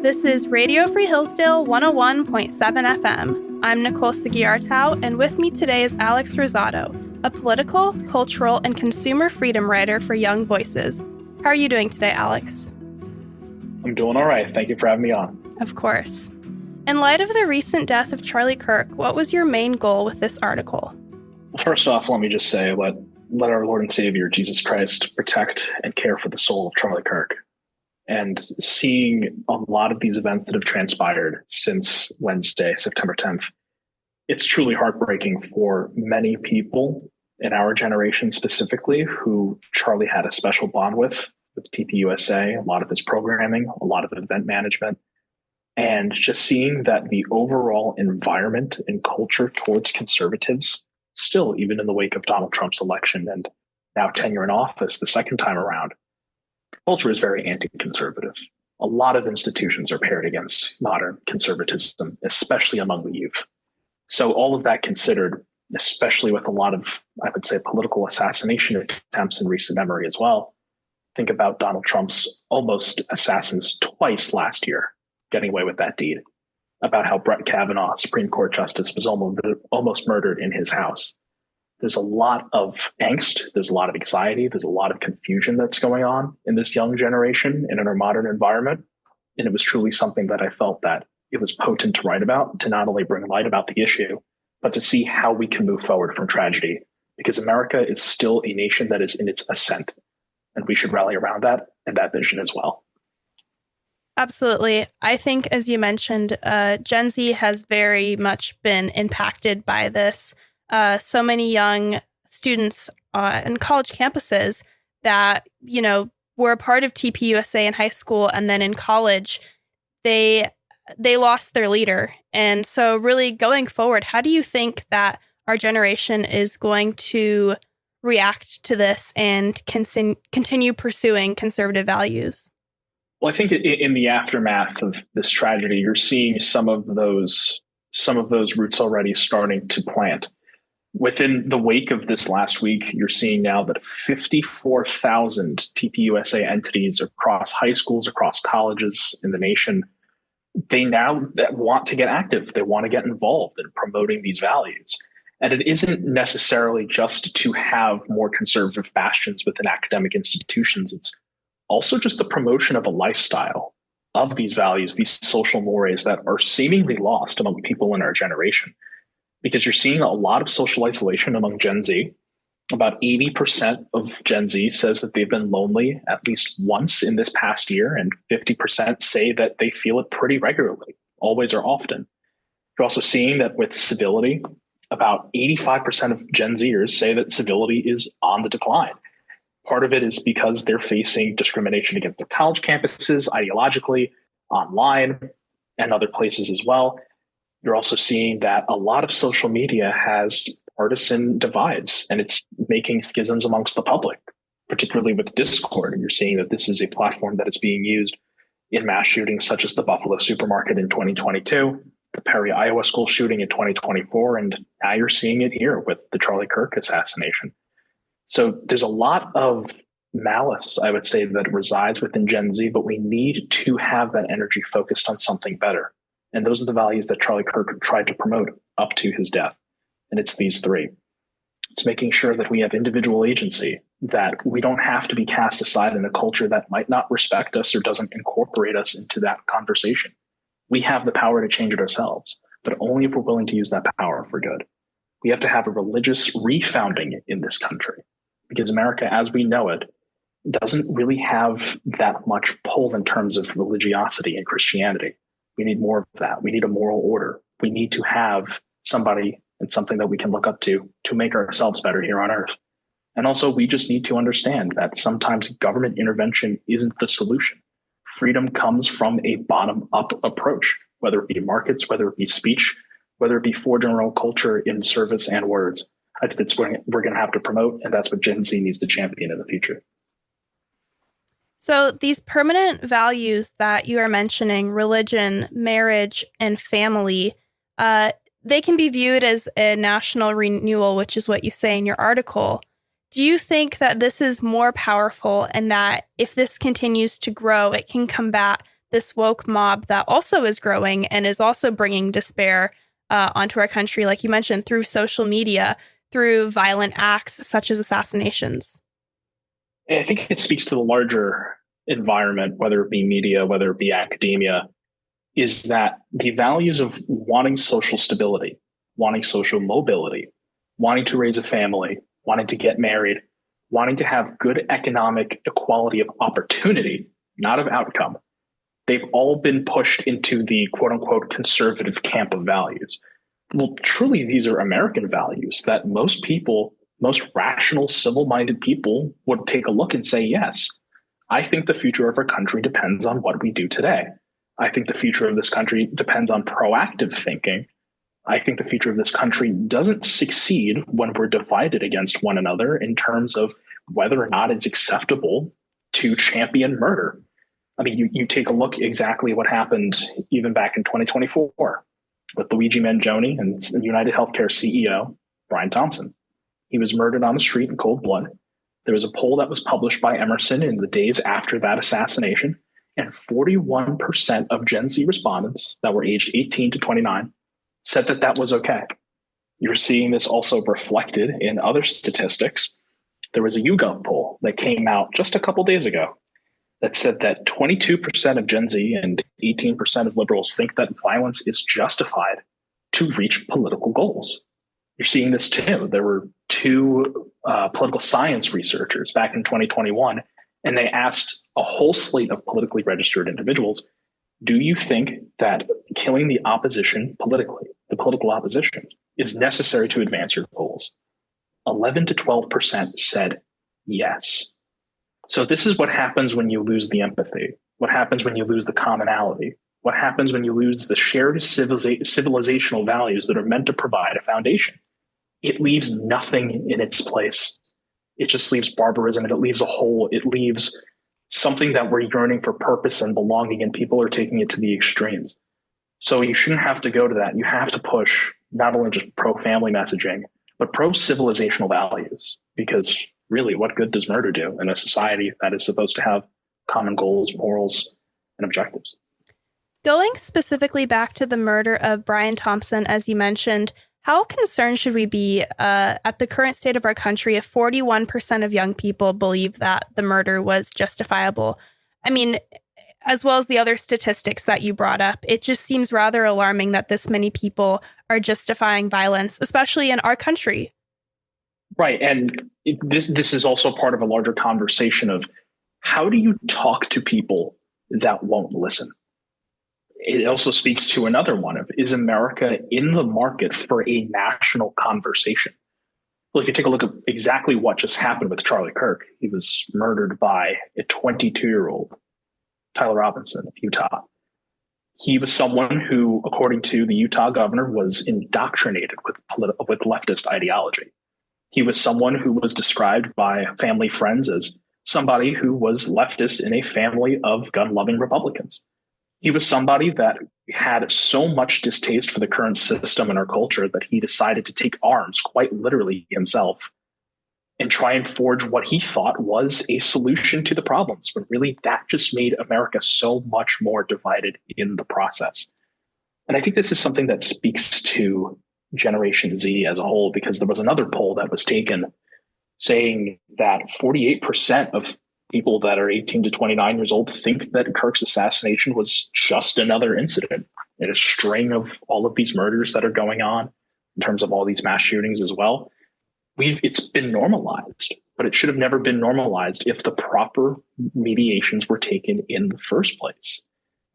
This is Radio Free Hillsdale 101.7 FM. I'm Nicole Seguiartau, and with me today is Alex Rosado, a political, cultural, and consumer freedom writer for Young Voices. How are you doing today, Alex? I'm doing all right. Thank you for having me on. Of course. In light of the recent death of Charlie Kirk, what was your main goal with this article? Well, first off, let me just say, let our Lord and Savior, Jesus Christ, protect and care for the soul of Charlie Kirk. And seeing a lot of these events that have transpired since Wednesday, September 10th, it's truly heartbreaking for many people in our generation specifically who Charlie had a special bond with TPUSA, a lot of his programming, a lot of event management, and just seeing that the overall environment and culture towards conservatives, still even in the wake of Donald Trump's election and now tenure in office the second time around, culture is very anti-conservative. A lot of institutions are paired against modern conservatism, especially among the youth. So all of that considered, especially with a lot of, I would say, political assassination attempts in recent memory as well. Think about Donald Trump's almost assassins twice last year getting away with that deed, about how Brett Kavanaugh, Supreme Court Justice, was almost murdered in his house. There's a lot of angst, there's a lot of anxiety, there's a lot of confusion that's going on in this young generation and in our modern environment. And it was truly something that I felt that it was potent to write about, to not only bring light about the issue, but to see how we can move forward from tragedy, because America is still a nation that is in its ascent. And we should rally around that and that vision as well. Absolutely. I think, as you mentioned, Gen Z has very much been impacted by this. So many young students on college campuses that, were a part of TPUSA in high school, and then in college, they lost their leader. And so really going forward, how do you think that our generation is going to react to this and continue pursuing conservative values? Well, I think in the aftermath of this tragedy, you're seeing some of those roots already starting to plant. Within the wake of this last week, you're seeing now that 54,000 TPUSA entities across high schools, across colleges in the nation, they now want to get active. They want to get involved in promoting these values. And it isn't necessarily just to have more conservative bastions within academic institutions. It's also just the promotion of a lifestyle of these values, these social mores that are seemingly lost among people in our generation. Because you're seeing a lot of social isolation among Gen Z. About 80% of Gen Z says that they've been lonely at least once in this past year, and 50% say that they feel it pretty regularly, always or often. You're also seeing that with civility, about 85% of Gen Zers say that civility is on the decline. Part of it is because they're facing discrimination against their college campuses, ideologically, online, and other places as well. You're also seeing that a lot of social media has partisan divides, and it's making schisms amongst the public, particularly with Discord. And you're seeing that this is a platform that is being used in mass shootings such as the Buffalo supermarket in 2022, the Perry, Iowa school shooting in 2024, and now you're seeing it here with the Charlie Kirk assassination. So there's a lot of malice, I would say, that resides within Gen Z, but we need to have that energy focused on something better. And those are the values that Charlie Kirk tried to promote up to his death. And it's these three. It's making sure that we have individual agency, that we don't have to be cast aside in a culture that might not respect us or doesn't incorporate us into that conversation. We have the power to change it ourselves, but only if we're willing to use that power for good. We have to have a religious refounding in this country, because America, as we know it, doesn't really have that much pull in terms of religiosity and Christianity. We need more of that. We need a moral order. We need to have somebody and something that we can look up to make ourselves better here on earth. And also, we just need to understand that sometimes government intervention isn't the solution. Freedom comes from a bottom-up approach, whether it be markets, whether it be speech, whether it be for general culture in service and words. I think that's what we're going to have to promote, and that's what Gen Z needs to champion in the future. So these permanent values that you are mentioning, religion, marriage, and family, they can be viewed as a national renewal, which is what you say in your article. Do you think that this is more powerful and that if this continues to grow, it can combat this woke mob that also is growing and is also bringing despair onto our country, like you mentioned, through social media, through violent acts such as assassinations. I think it speaks to the larger environment, whether it be media, whether it be academia, is that the values of wanting social stability, wanting social mobility, wanting to raise a family, wanting to get married, wanting to have good economic equality of opportunity, not of outcome, they've all been pushed into the quote unquote conservative camp of values. Well, truly, these are American values that most people, most rational, civil minded people would take a look and say, yes, I think the future of our country depends on what we do today. I think the future of this country depends on proactive thinking. I think the future of this country doesn't succeed when we're divided against one another in terms of whether or not it's acceptable to champion murder. I mean, you take a look exactly what happened even back in 2024 with Luigi Mangione and United Healthcare CEO, Brian Thompson. He was murdered on the street in cold blood. There was a poll that was published by Emerson in the days after that assassination, and 41% of Gen Z respondents that were aged 18 to 29 said that that was okay. You're seeing this also reflected in other statistics. There was a YouGov poll that came out just a couple days ago that said that 22% of Gen Z and 18% of liberals think that violence is justified to reach political goals. You're seeing this too. There were two political science researchers back in 2021, and they asked a whole slate of politically registered individuals, do you think that killing the opposition politically, the political opposition, is necessary to advance your goals? 11 to 12% said yes. So this is what happens when you lose the empathy. What happens when you lose the commonality? What happens when you lose the shared civilizational values that are meant to provide a foundation? It leaves nothing in its place. It just leaves barbarism, and it leaves a hole. It leaves something that we're yearning for purpose and belonging, and people are taking it to the extremes. So you shouldn't have to go to that. You have to push not only just pro-family messaging, but pro-civilizational values, because really, what good does murder do in a society that is supposed to have common goals, morals, and objectives? Going specifically back to the murder of Brian Thompson, as you mentioned, how concerned should we be at the current state of our country if 41% of young people believe that the murder was justifiable? I mean, as well as the other statistics that you brought up, it just seems rather alarming that this many people are justifying violence, especially in our country. Right. And this is also part of a larger conversation of how do you talk to people that won't listen? It also speaks to another one of, is America in the market for a national conversation? Well, if you take a look at exactly what just happened with Charlie Kirk, he was murdered by a 22-year-old, Tyler Robinson of Utah. He was someone who, according to the Utah governor, was indoctrinated with leftist ideology. He was someone who was described by family friends as somebody who was leftist in a family of gun-loving Republicans. He was somebody that had so much distaste for the current system in our culture that he decided to take arms, quite literally himself, and try and forge what he thought was a solution to the problems. But really, that just made America so much more divided in the process. And I think this is something that speaks to Generation Z as a whole, because there was another poll that was taken saying that 48% of people that are 18 to 29 years old think that Kirk's assassination was just another incident in a string of all of these murders that are going on, in terms of all these mass shootings as well. It's been normalized, but it should have never been normalized if the proper mediations were taken in the first place.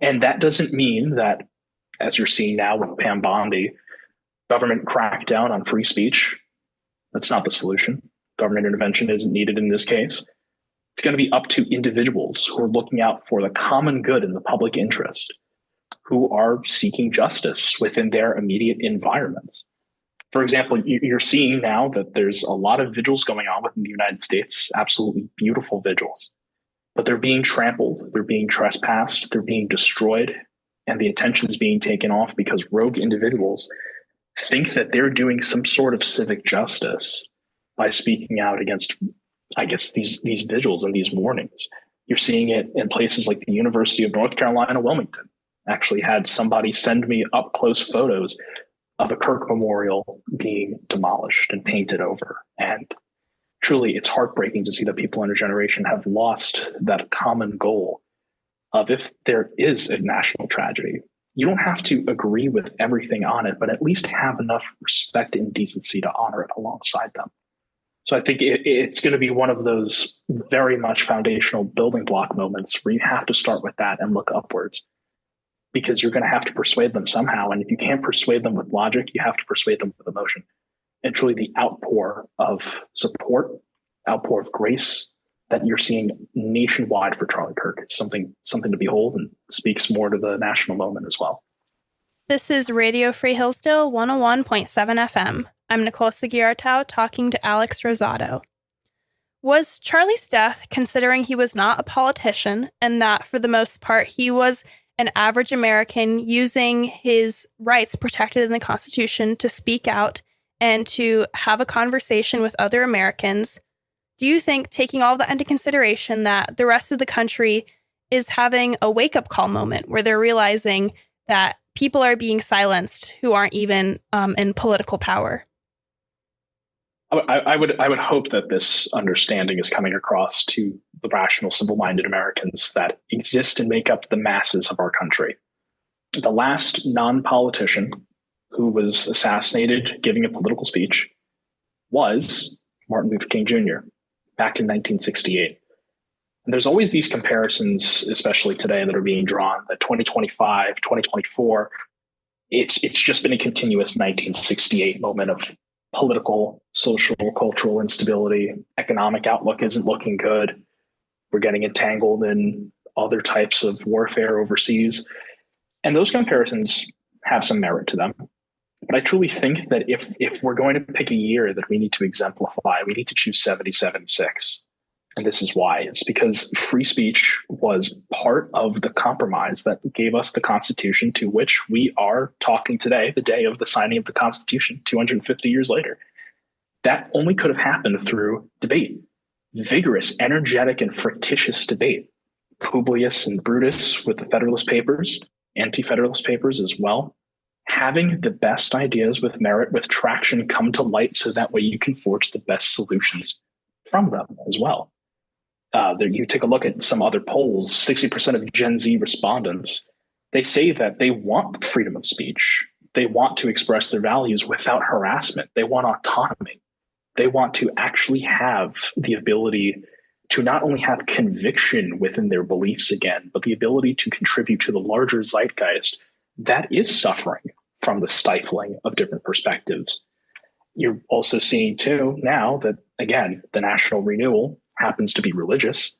And that doesn't mean that, as you're seeing now with Pam Bondi, government crackdown on free speech. That's not the solution. Government intervention isn't needed in this case. It's going to be up to individuals who are looking out for the common good and the public interest, who are seeking justice within their immediate environments. For example, you're seeing now that there's a lot of vigils going on within the United States, absolutely beautiful vigils, but they're being trampled, they're being trespassed, they're being destroyed, and the attention is being taken off because rogue individuals think that they're doing some sort of civic justice by speaking out against, I guess, these vigils and these warnings. You're seeing it in places like the University of North Carolina, Wilmington. Actually had somebody send me up close photos of a Kirk memorial being demolished and painted over. And truly, it's heartbreaking to see that people in a generation have lost that common goal of, if there is a national tragedy, you don't have to agree with everything on it, but at least have enough respect and decency to honor it alongside them. So I think it's going to be one of those very much foundational building block moments where you have to start with that and look upwards, because you're going to have to persuade them somehow. And if you can't persuade them with logic, you have to persuade them with emotion. And truly the outpour of support, outpour of grace that you're seeing nationwide for Charlie Kirk, it's something to behold, and speaks more to the national moment as well. This is Radio Free Hillsdale 101.7 FM. I'm Nicole Seguirtau talking to Alex Rosado. Was Charlie's death, considering he was not a politician and that for the most part he was an average American using his rights protected in the Constitution to speak out and to have a conversation with other Americans, do you think, taking all that into consideration, that the rest of the country is having a wake-up call moment where they're realizing that people are being silenced who aren't even in political power? I would hope that this understanding is coming across to the rational, simple-minded Americans that exist and make up the masses of our country. The last non-politician who was assassinated giving a political speech was Martin Luther King Jr. back in 1968. And there's always these comparisons, especially today, that are being drawn, that 2025, 2024, it's just been a continuous 1968 moment of political, social, cultural instability. Economic outlook isn't looking good. We're getting entangled in other types of warfare overseas. And those comparisons have some merit to them. But I truly think that if we're going to pick a year that we need to exemplify, we need to choose 7076. And this is why. It's because free speech was part of the compromise that gave us the Constitution, to which we are talking today, the day of the signing of the Constitution, 250 years later. That only could have happened through debate, vigorous, energetic, and fictitious debate. Publius and Brutus with the Federalist Papers, Anti-Federalist Papers as well. Having the best ideas with merit, with traction, come to light so that way you can forge the best solutions from them as well. You take a look at some other polls, 60% of Gen Z respondents, they say that they want freedom of speech. They want to express their values without harassment. They want autonomy. They want to actually have the ability to not only have conviction within their beliefs again, but the ability to contribute to the larger zeitgeist that is suffering from the stifling of different perspectives. You're also seeing, too, now that, again, the national renewal happens to be religious.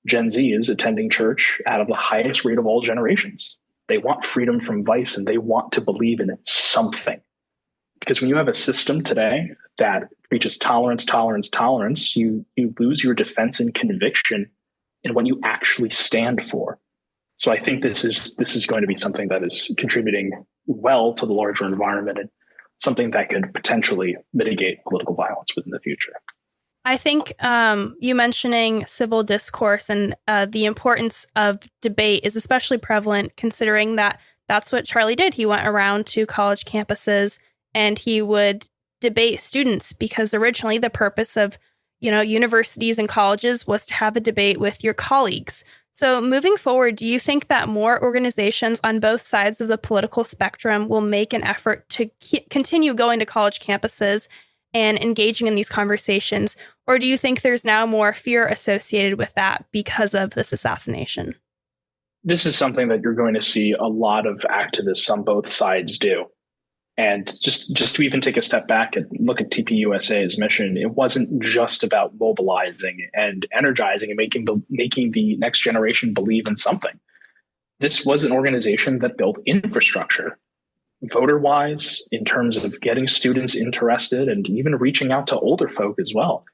Gen Z is attending church at the highest rate of all generations. They want freedom from vice, and they want to believe in something. Because when you have a system today that preaches tolerance, tolerance, tolerance, you lose your defense and conviction in what you actually stand for. So I think this is going to be something that is contributing well to the larger environment, and something that could potentially mitigate political violence within the future. I think you mentioning civil discourse and the importance of debate is especially prevalent, considering that that's what Charlie did. He went around to college campuses and he would debate students, because originally the purpose of, universities and colleges was to have a debate with your colleagues. So moving forward, do you think that more organizations on both sides of the political spectrum will make an effort to continue going to college campuses and engaging in these conversations? Or do you think there's now more fear associated with that because of this assassination? This is something that you're going to see a lot of activists on both sides do. And just to even take a step back and look at TPUSA's mission, it wasn't just about mobilizing and energizing and making the next generation believe in something. This was an organization that built infrastructure, voter-wise, in terms of getting students interested and even reaching out to older folk as well.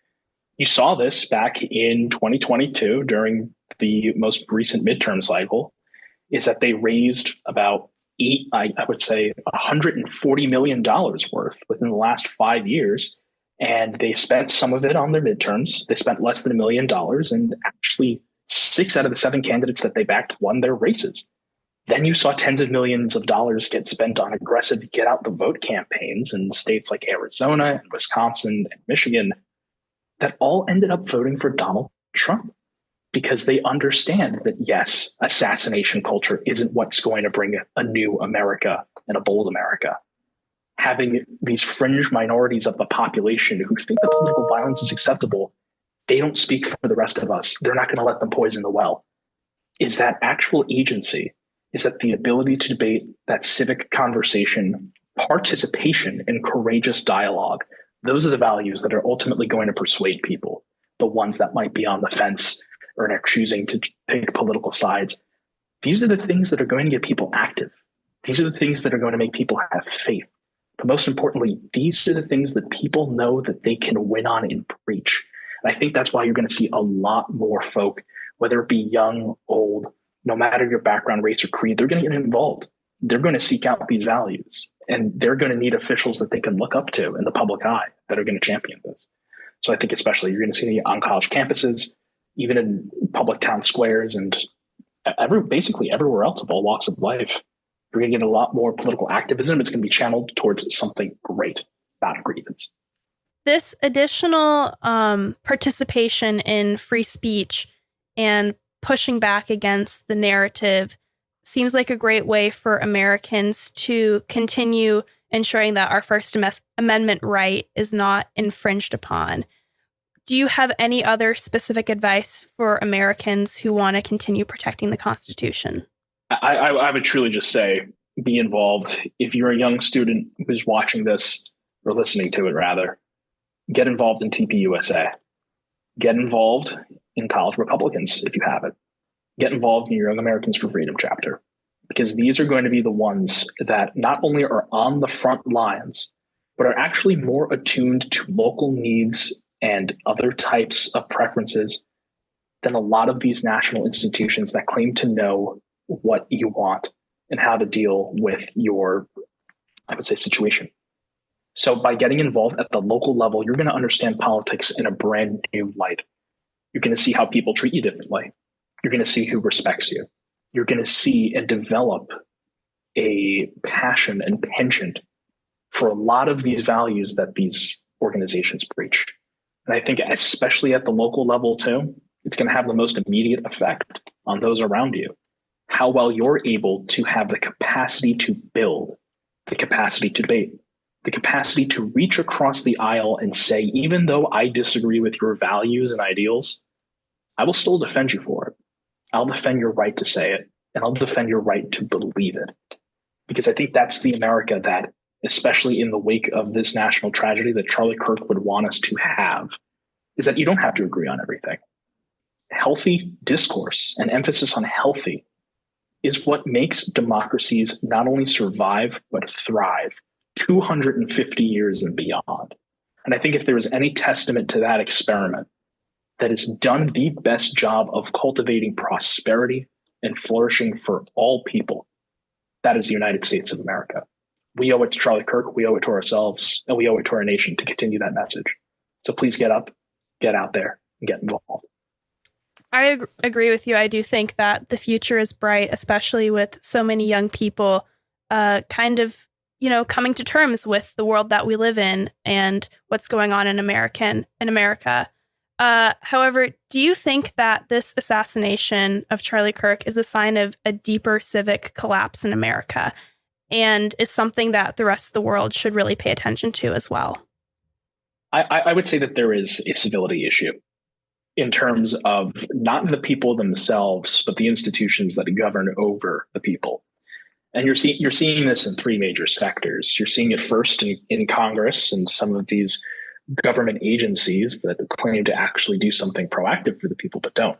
You saw this back in 2022 during the most recent midterm cycle, is that they raised about $140 million worth within the last 5 years. And they spent some of it on their midterms. They spent less than $1 million and actually 6 out of the 7 candidates that they backed won their races. Then you saw tens of millions of dollars get spent on aggressive get out the vote campaigns in states like Arizona and Wisconsin and Michigan that all ended up voting for Donald Trump because they understand that, yes, assassination culture isn't what's going to bring a new America and a bold America. Having these fringe minorities of the population who think that political violence is acceptable, they don't speak for the rest of us. They're not going to let them poison the well. Is that actual agency? Is that the ability to debate, that civic conversation, participation, and courageous dialogue? Those are the values that are ultimately going to persuade people, the ones that might be on the fence or are choosing to pick political sides. These are the things that are going to get people active. These are the things that are going to make people have faith. But most importantly, these are the things that people know that they can win on and preach. And I think that's why you're going to see a lot more folk, whether it be young, old, no matter your background, race, or creed, they're going to get involved. They're going to seek out these values, and they're going to need officials that they can look up to in the public eye that are going to champion this. So I think especially you're going to see on college campuses, even in public town squares, and basically everywhere else of all walks of life. You're going to get a lot more political activism. It's going to be channeled towards something great, not a grievance. This additional participation in free speech and pushing back against the narrative seems like a great way for Americans to continue ensuring that our First Amendment right is not infringed upon. Do you have any other specific advice for Americans who want to continue protecting the Constitution? I would truly just say, be involved. If you're a young student who's watching this or listening to it, rather, get involved in TPUSA. Get involved in College Republicans if you have it. Get involved in your Young Americans for Freedom chapter, because these are going to be the ones that not only are on the front lines, but are actually more attuned to local needs and other types of preferences than a lot of these national institutions that claim to know what you want and how to deal with your, I would say, situation. So by getting involved at the local level, you're going to understand politics in a brand new light. You're going to see how people treat you differently. You're going to see who respects you. You're going to see and develop a passion and penchant for a lot of these values that these organizations preach. And I think especially at the local level too, it's going to have the most immediate effect on those around you. How well you're able to have the capacity to build, the capacity to debate, the capacity to reach across the aisle and say, even though I disagree with your values and ideals, I will still defend you for it. I'll defend your right to say it, and I'll defend your right to believe it. Because I think that's the America that, especially in the wake of this national tragedy, that Charlie Kirk would want us to have, is that you don't have to agree on everything. Healthy discourse and emphasis on healthy is what makes democracies not only survive, but thrive 250 years and beyond. And I think if there is any testament to that experiment that has done the best job of cultivating prosperity and flourishing for all people, that is the United States of America. We owe it to Charlie Kirk, we owe it to ourselves, and we owe it to our nation to continue that message. So please get up, get out there, and get involved. I agree with you. I do think that the future is bright, especially with so many young people kind of, coming to terms with the world that we live in and what's going on in America. However, do you think that this assassination of Charlie Kirk is a sign of a deeper civic collapse in America and is something that the rest of the world should really pay attention to as well? I would say that there is a civility issue in terms of not the people themselves, but the institutions that govern over the people. And you're seeing this in three major sectors. You're seeing it first in Congress and some of these government agencies that claim to actually do something proactive for the people, but don't.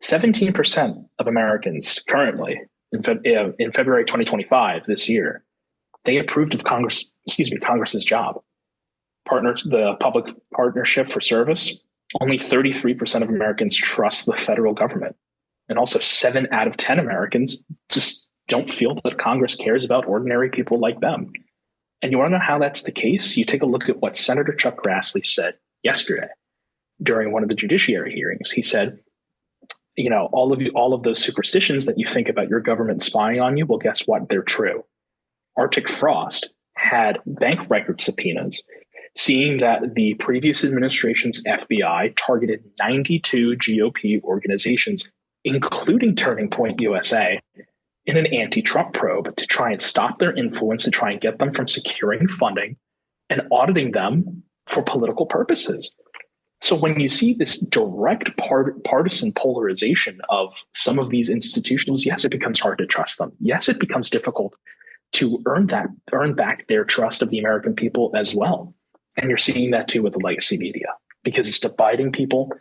17% of Americans currently, in February 2025, this year, they approved of Congress's job. The public partnership for service, only 33% of Americans trust the federal government. And also 7 out of 10 Americans just don't feel that Congress cares about ordinary people like them. And you want to know how that's the case? You take a look at what Senator Chuck Grassley said yesterday during one of the judiciary hearings. He said, all of those superstitions that you think about your government spying on you, well, guess what? They're true. Arctic Frost had bank record subpoenas, seeing that the previous administration's FBI targeted 92 GOP organizations, including Turning Point USA, in an anti-Trump probe to try and stop their influence, to try and get them from securing funding and auditing them for political purposes. So when you see this direct partisan polarization of some of these institutions, yes, it becomes hard to trust them. Yes, it becomes difficult to earn back their trust of the American people as well. And you're seeing that too with the legacy media, because it's dividing people.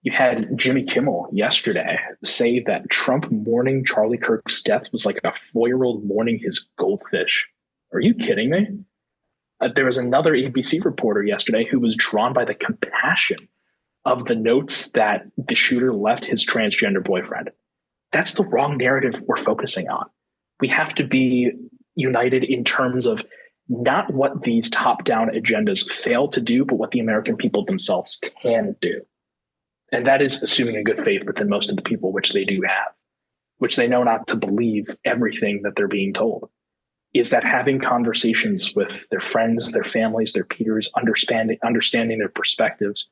You had Jimmy Kimmel yesterday say that Trump mourning Charlie Kirk's death was like a 4-year-old mourning his goldfish. Are you kidding me? There was another ABC reporter yesterday who was drawn by the compassion of the notes that the shooter left his transgender boyfriend. That's the wrong narrative we're focusing on. We have to be united in terms of not what these top-down agendas fail to do, but what the American people themselves can do. And that is assuming a good faith within most of the people, which they do have, which they know not to believe everything that they're being told. Is that having conversations with their friends, their families, their peers, understanding their perspectives,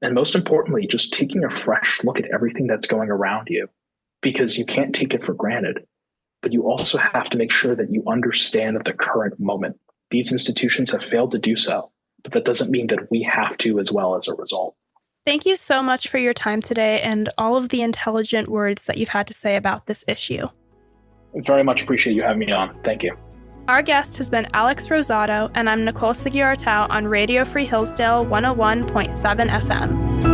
and most importantly, just taking a fresh look at everything that's going around you, because you can't take it for granted, but you also have to make sure that you understand the current moment. These institutions have failed to do so, but that doesn't mean that we have to as well as a result. Thank you so much for your time today and all of the intelligent words that you've had to say about this issue. I very much appreciate you having me on. Thank you. Our guest has been Alex Rosado, and I'm Nicole Seguiartao on Radio Free Hillsdale 101.7 FM.